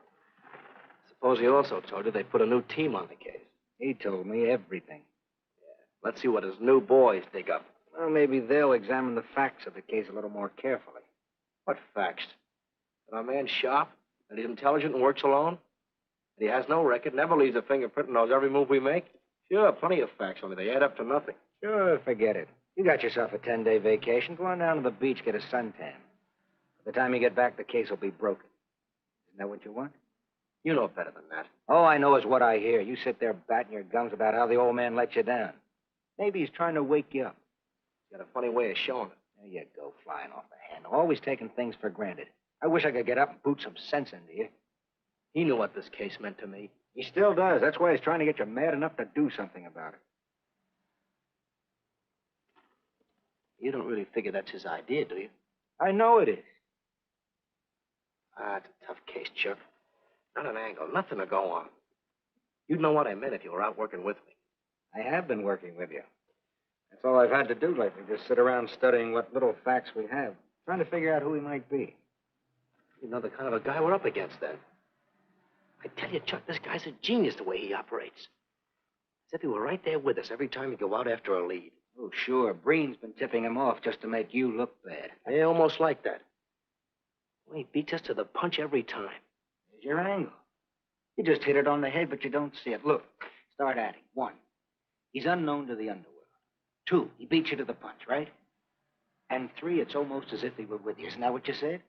Suppose he also told you they put a new team on the case. He told me everything. Let's see what his new boys dig up. Well, maybe they'll examine the facts of the case a little more carefully. What facts? That our man's sharp, that he's intelligent and works alone, that he has no record, never leaves a fingerprint and knows every move we make? Sure, plenty of facts, only they add up to nothing. Sure, forget it. You got yourself a 10-day vacation. Go on down to the beach, get a suntan. By the time you get back, the case will be broken. Isn't that what you want? You know better than that. All I know is what I hear. You sit there batting your gums about how the old man let you down. Maybe he's trying to wake you up. He's got a funny way of showing it. There you go, flying off the handle. Always taking things for granted. I wish I could get up and boot some sense into you. He knew what this case meant to me. He still does. That's why he's trying to get you mad enough to do something about it. You don't really figure that's his idea, do you? I know it is. Ah, it's a tough case, Chuck. Not an angle, nothing to go on. You'd know what I meant if you were out working with me. I have been working with you. That's all I've had to do lately, just sit around studying what little facts we have, trying to figure out who he might be. You know the kind of a guy we're up against, then. I tell you, Chuck, this guy's a genius the way he operates. As if he were right there with us every time we go out after a lead. Oh, sure. Breen's been tipping him off just to make you look bad. Yeah, almost like that. Well, he beats us to the punch every time. There's your angle. You just hit it on the head, but you don't see it. Look, start adding. 1, he's unknown to the underworld. 2, he beats you to the punch, right? And 3, it's almost as if he were with you. Isn't that what you said?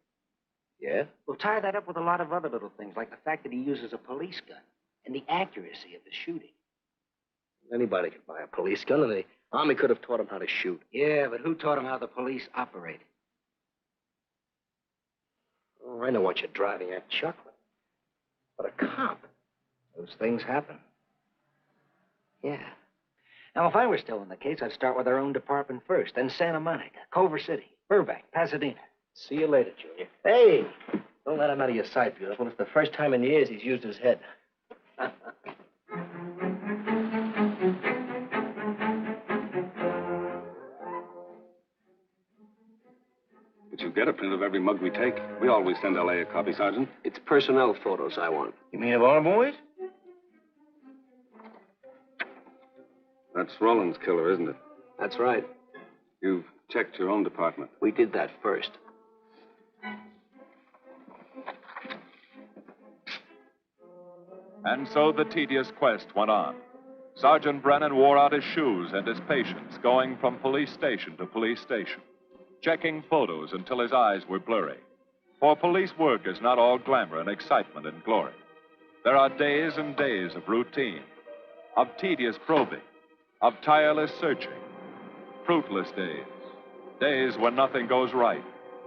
Yeah? Well, tie that up with a lot of other little things, like the fact that he uses a police gun and the accuracy of the shooting. Anybody could buy a police gun, and the Army could have taught him how to shoot. Yeah, but who taught him how the police operate? Oh, I know what you're driving at, Chuck. But a cop. Those things happen. Yeah. Now, if I were still in the case, I'd start with our own department first, then Santa Monica, Culver City, Burbank, Pasadena. See you later, Junior. Hey! Don't let him out of your sight, beautiful. It's the first time in years he's used his head. But you get a print of every mug we take. We always send L.A. a copy, Sergeant. It's personnel photos I want. You mean of our boys? That's Roland's killer, isn't it? That's right. You've checked your own department. We did that first. And so the tedious quest went on. Sergeant Brennan wore out his shoes and his patience, going from police station to police station, checking photos until his eyes were blurry. For police work is not all glamour and excitement and glory. There are days and days of routine, of tedious probing, of tireless searching, fruitless days, days when nothing goes right,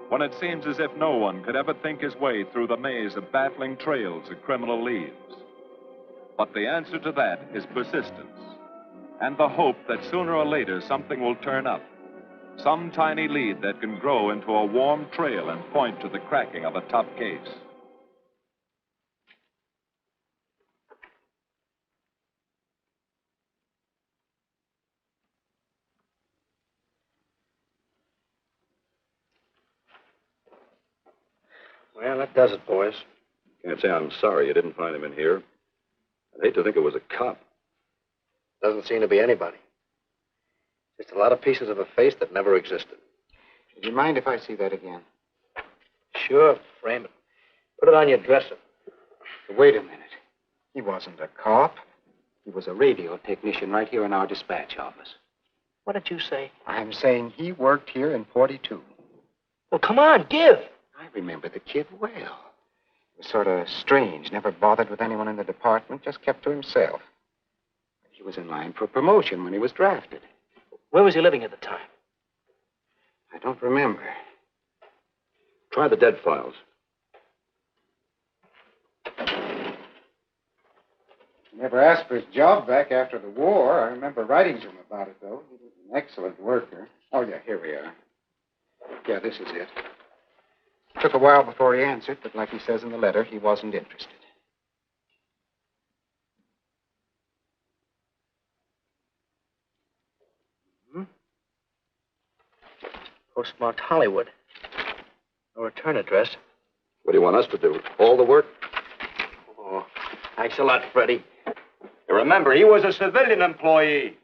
when it seems as if no one could ever think his way through the maze of baffling trails a criminal leaves. But the answer to that is persistence, and the hope that sooner or later something will turn up, some tiny lead that can grow into a warm trail and point to the cracking of a tough case. Well, that does it, boys. Can't say I'm sorry you didn't find him in here. I'd hate to think it was a cop. Doesn't seem to be anybody. Just a lot of pieces of a face that never existed. Would you mind if I see that again? Sure, frame it. Put it on your dresser. Wait a minute. He wasn't a cop. He was a radio technician right here in our dispatch office. What did you say? I'm saying he worked here in 42. Well, come on, give. I remember the kid well. He was sort of strange, never bothered with anyone in the department, just kept to himself. He was in line for promotion when he was drafted. Where was he living at the time? I don't remember. Try the dead files. Never asked for his job back after the war. I remember writing to him about it, though. He was an excellent worker. Oh, yeah, here we are. Yeah, this is it. Took a while before he answered, but like he says in the letter, he wasn't interested. Postmarked Hollywood. No return address. What do you want us to do? All the work? Oh, thanks a lot, Freddie. Remember, he was a civilian employee.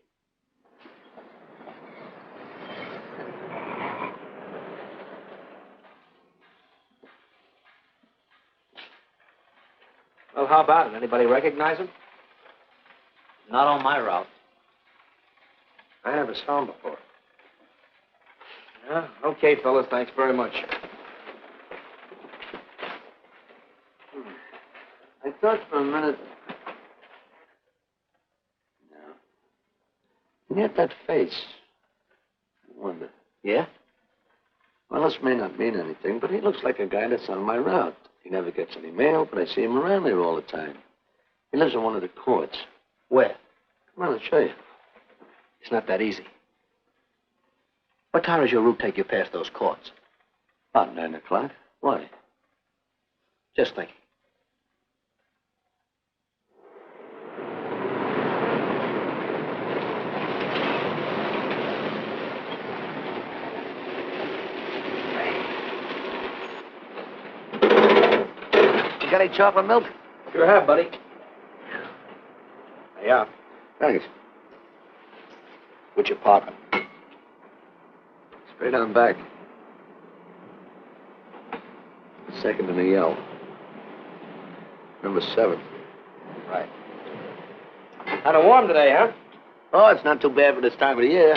Well, how about it? Anybody recognize him? Not on my route. I never saw him before. Yeah, okay, fellas. Thanks very much. I thought for a minute. No. He had that face. I wonder. Yeah? Well, this may not mean anything, but he looks like a guy that's on my route. He never gets any mail, but I see him around there all the time. He lives in one of the courts. Where? Come on, I'll show you. It's not that easy. What time does your route take you past those courts? About 9 o'clock. Why? Just thinking. You got any chocolate milk? Sure have, buddy. Yeah. Thanks. What's your pocket? Straight on back. Second in the yell. Number 7. Right. Kind of warm today, huh? Oh, it's not too bad for this time of the year.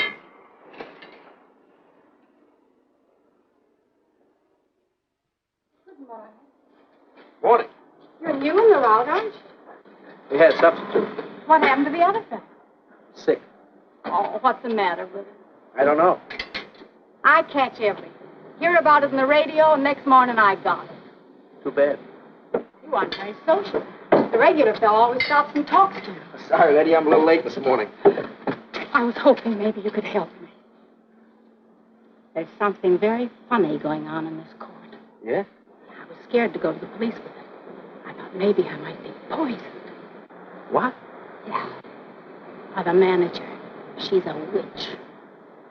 Good morning. Morning. You're new in the route, aren't you? We had substitute. What happened to the other fellow? Sick. Oh, what's the matter with him? I don't know. I catch everything. Hear about it in the radio, and next morning I got it. Too bad. You aren't very social. The regular fellow always stops and talks to you. Sorry, Eddie, I'm a little late this morning. I was hoping maybe you could help me. There's something very funny going on in this court. Yeah? I was scared to go to the police with it. I thought maybe I might be poisoned. What? Yeah. By the manager. She's a witch.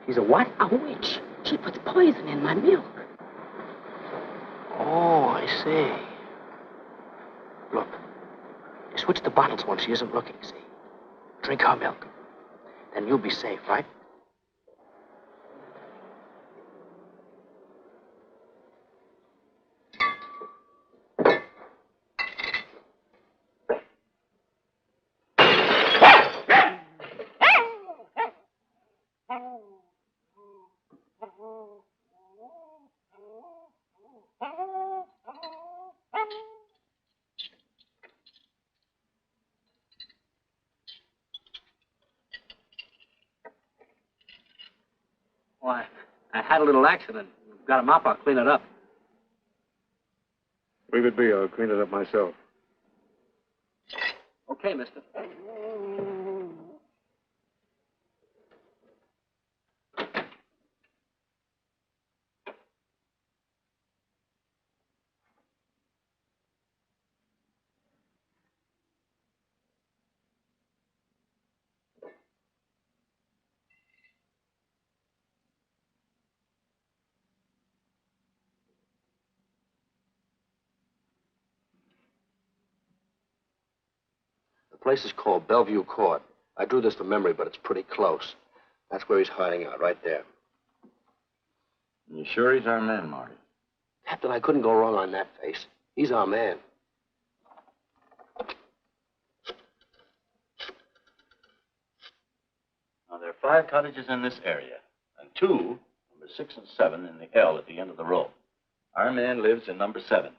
She's a what? A witch. She puts poison in my milk. Oh, I see. Look, you switch the bottles when she isn't looking, see? Drink her milk. Then you'll be safe, right? Why, I had a little accident. Got a mop, I'll clean it up. Leave it be. I'll clean it up myself. Okay, mister. The place is called Bellevue Court. I drew this from memory, but it's pretty close. That's where he's hiding out, right there. You sure he's our man, Marty? Captain, I couldn't go wrong on that face. He's our man. Now, there are 5 cottages in this area, and 2, number 6 and 7, in the L at the end of the row. Our man lives in number 7.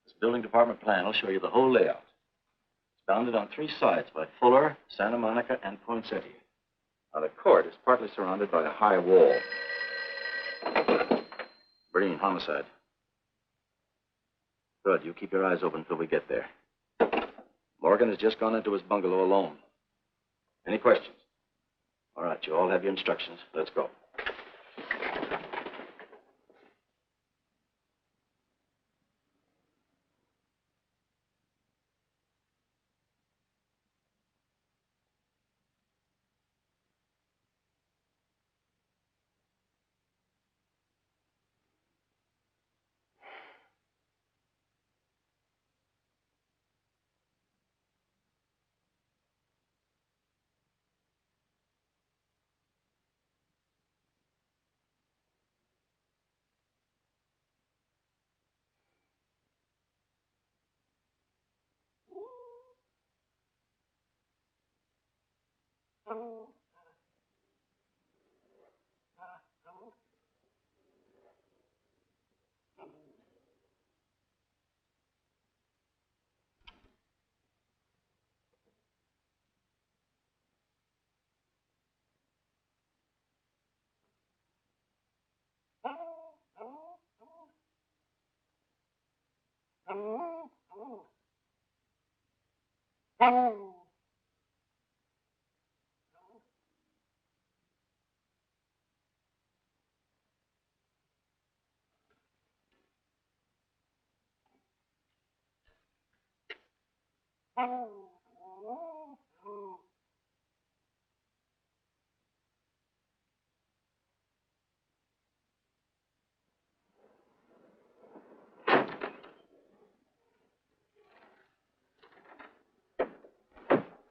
This building department plan will show you the whole layout. It's bounded on 3 sides by Fuller, Santa Monica, and Poinsettia. Now, the court is partly surrounded by a high wall. Brady, homicide. Good. You keep your eyes open until we get there. Morgan has just gone into his bungalow alone. Any questions? All right, you all have your instructions. Let's go.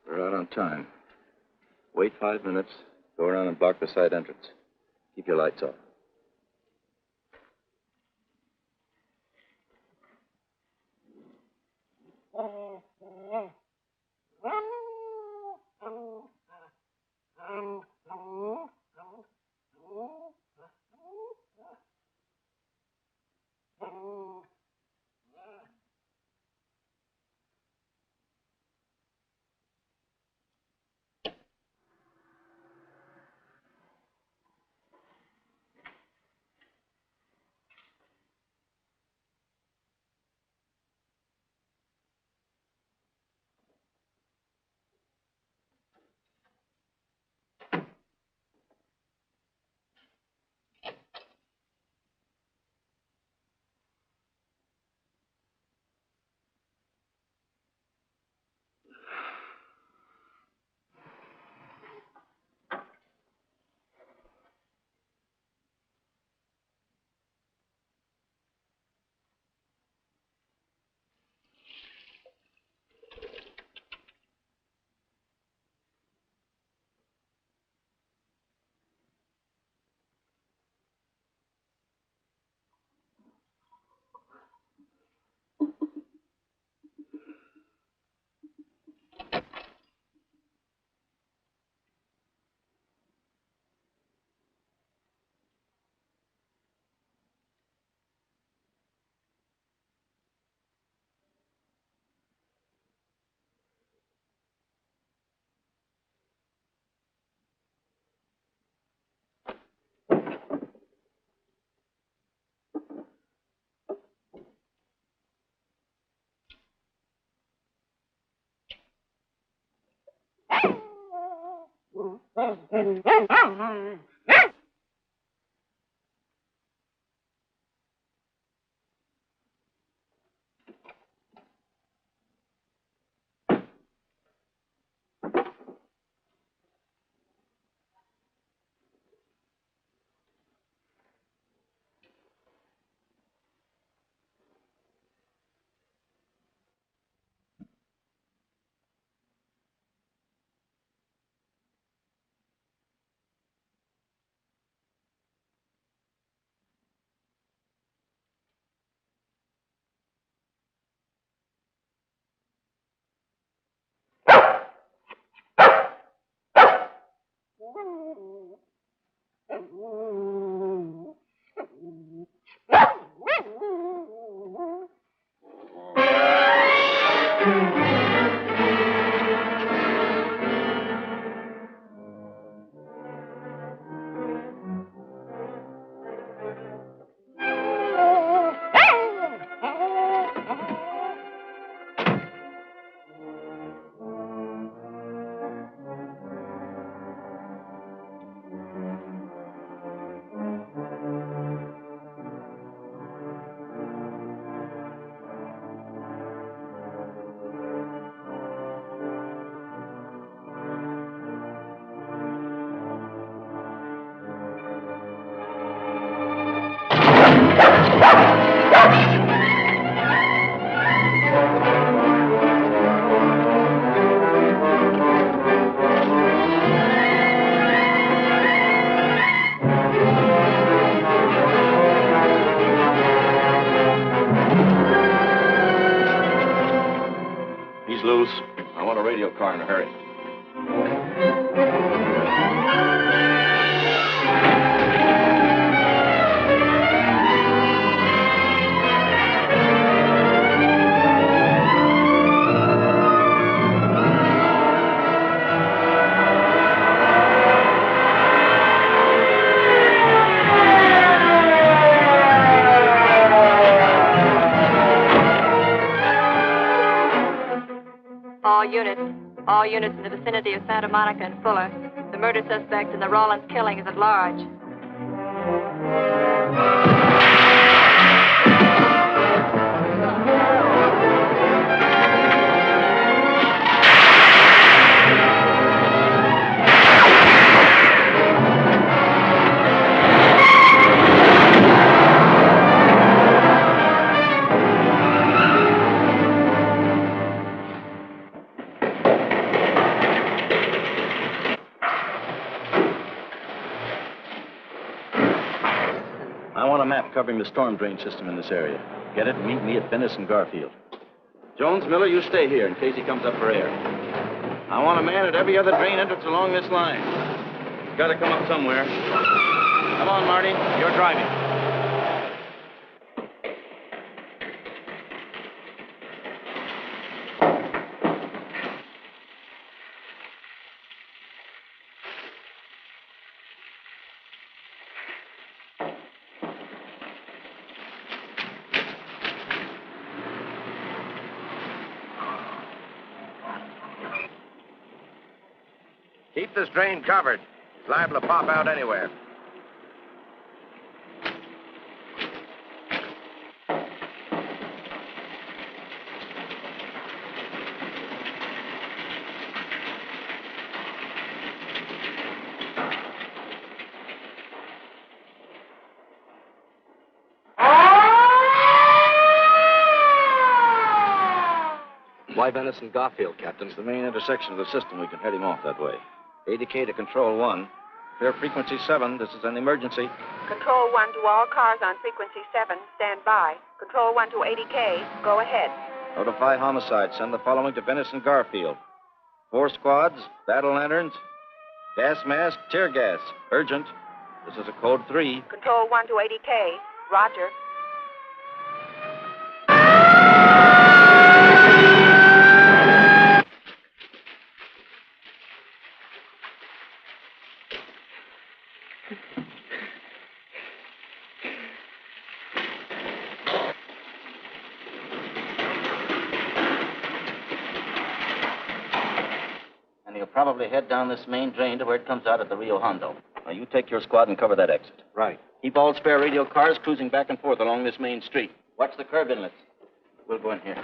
We're out on time. Wait 5 minutes. Go around and block the side entrance. Keep your lights off. loose. I want a radio car in a hurry. All units in the vicinity of Santa Monica and Fuller. The murder suspect in the Rollins killing is at large. Covering the storm drain system in this area. Get it and meet me at Venice and Garfield. Jones, Miller, you stay here in case he comes up for air. I want a man at every other drain entrance along this line. He's got to come up somewhere. Come on, Marty. You're driving. Keep this drain covered. It's liable to pop out anywhere. Why Venice and Garfield, Captain? It's the main intersection of the system. We can head him off that way. ADK to Control 1. Clear frequency 7. This is an emergency. Control 1 to all cars on frequency 7. Stand by. Control 1 to 80K. Go ahead. Notify homicide. Send the following to Venice and Garfield. 4 squads, battle lanterns, gas mask, tear gas. Urgent. This is a code 3. Control 1 to 80K. Roger. Probably head down this main drain to where it comes out at the Rio Hondo. Now, you take your squad and cover that exit. Right. Keep all spare radio cars cruising back and forth along this main street. Watch the curb inlets. We'll go in here.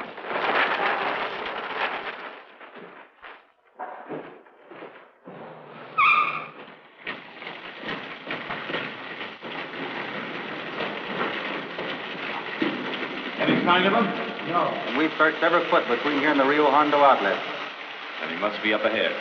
Any sign of him? No. And we've searched every foot between here and the Rio Hondo outlet. Then he must be up ahead.